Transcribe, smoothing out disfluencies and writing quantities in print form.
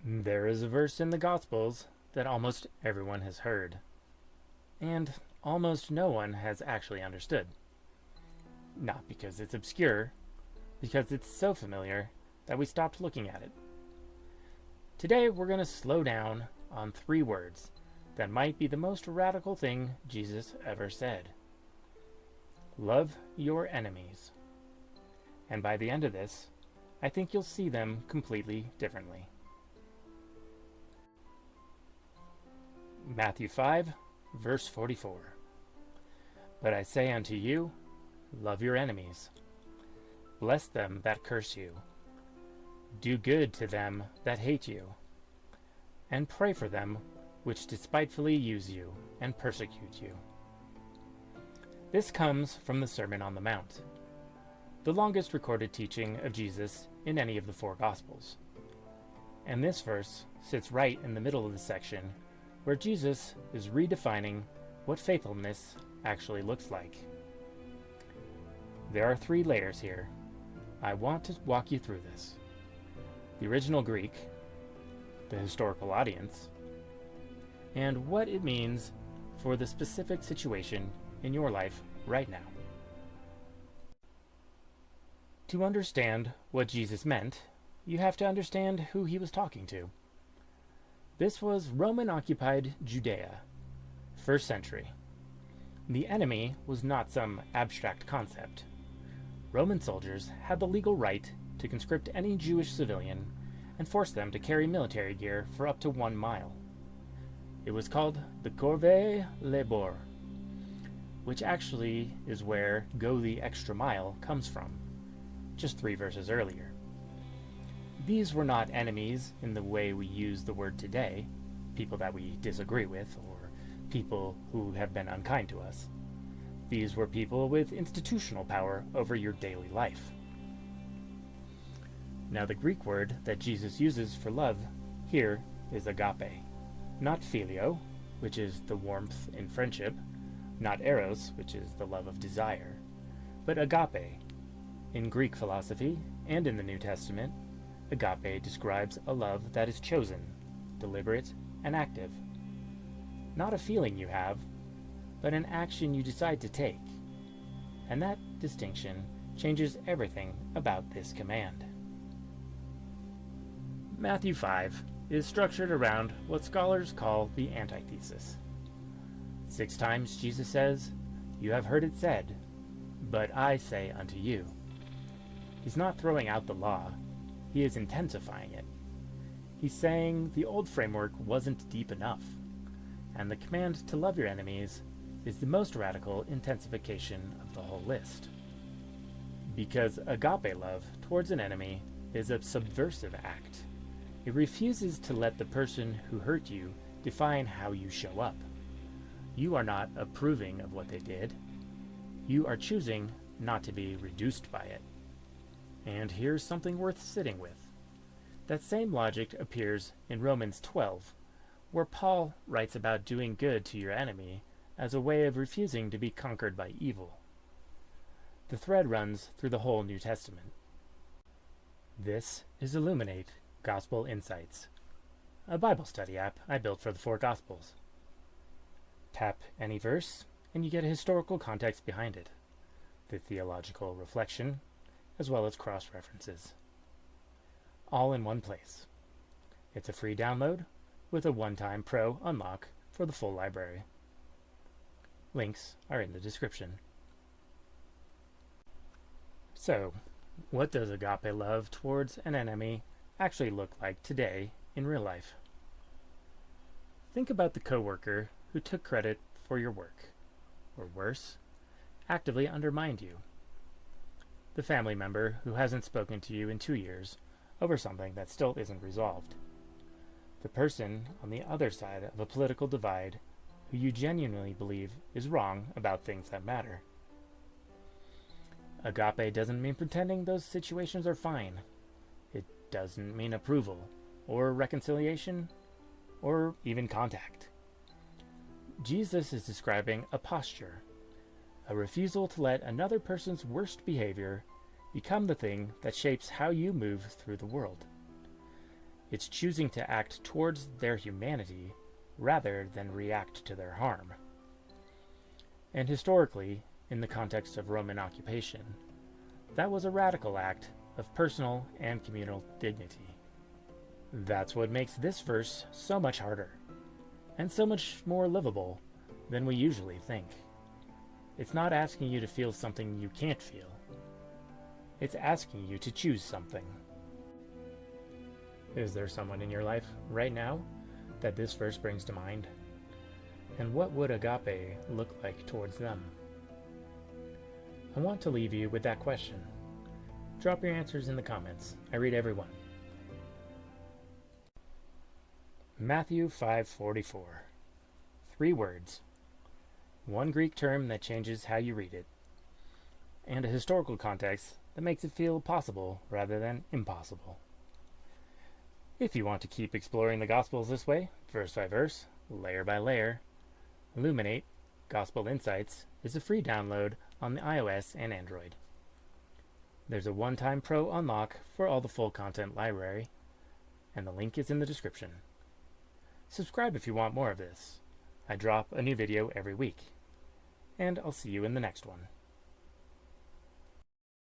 There is a verse in the Gospels that almost everyone has heard, and almost no one has actually understood. Not because it's obscure, because it's so familiar that we stopped looking at it. Today we're going to slow down on 3 words that might be the most radical thing Jesus ever said. Love your enemies. And by the end of this, I think you'll see them completely differently. Matthew 5, verse 44. But I say unto you, love your enemies. Bless them that curse you. Do good to them that hate you. And pray for them which despitefully use you and persecute you. This comes from the Sermon on the Mount, the longest recorded teaching of Jesus in any of the 4 Gospels. And this verse sits right in the middle of the section where Jesus is redefining what faithfulness actually looks like. There are 3 layers here. I want to walk you through this. The original Greek, the historical audience, and what it means for the specific situation in your life right now. To understand what Jesus meant, you have to understand who he was talking to. This was Roman-occupied Judea, 1st century. The enemy was not some abstract concept. Roman soldiers had the legal right to conscript any Jewish civilian and force them to carry military gear for up to 1 mile. It was called the corvée labor, which actually is where go the extra mile comes from, just 3 verses earlier. These were not enemies in the way we use the word today, people that we disagree with or people who have been unkind to us. These were people with institutional power over your daily life. Now the Greek word that Jesus uses for love here is agape, not phileo, which is the warmth in friendship, not eros, which is the love of desire, but agape. In Greek philosophy and in the New Testament, agape describes a love that is chosen, deliberate, and active. Not a feeling you have, but an action you decide to take. And that distinction changes everything about this command. Matthew 5 is structured around what scholars call the antithesis. 6 times Jesus says, "You have heard it said, but I say unto you." He's not throwing out the law. He is intensifying it. He's saying the old framework wasn't deep enough, and the command to love your enemies is the most radical intensification of the whole list. Because agape love towards an enemy is a subversive act. It refuses to let the person who hurt you define how you show up. You are not approving of what they did. You are choosing not to be reduced by it. And here's something worth sitting with. That same logic appears in Romans 12, where Paul writes about doing good to your enemy as a way of refusing to be conquered by evil. The thread runs through the whole New Testament. This is Illuminate Gospel Insights, a Bible study app I built for the 4 Gospels. Tap any verse, and you get a historical context behind it, the theological reflection, as well as cross-references. All in one place. It's a free download with a one-time pro unlock for the full library. Links are in the description. So, what does agape love towards an enemy actually look like today in real life? Think about the coworker who took credit for your work, or worse, actively undermined you. The family member who hasn't spoken to you in 2 years over something that still isn't resolved. The person on the other side of a political divide who you genuinely believe is wrong about things that matter. Agape doesn't mean pretending those situations are fine. It doesn't mean approval, or reconciliation, or even contact. Jesus is describing a posture, a refusal to let another person's worst behavior become the thing that shapes how you move through the world. It's choosing to act towards their humanity rather than react to their harm. And historically, in the context of Roman occupation, that was a radical act of personal and communal dignity. That's what makes this verse so much harder, and so much more livable than we usually think. It's not asking you to feel something you can't feel. It's asking you to choose something. Is there someone in your life right now that this verse brings to mind? And what would agape look like towards them? I want to leave you with that question. Drop your answers in the comments. I read every one. Matthew 5:44. 3 words. 1 Greek term that changes how you read it. And a historical context that makes it feel possible rather than impossible. If you want to keep exploring the Gospels this way, verse by verse, layer by layer, Illuminate, Gospel Insights, is a free download on the iOS and Android. There's a one-time pro unlock for all the full content library, and the link is in the description. Subscribe if you want more of this. I drop a new video every week. And I'll see you in the next one.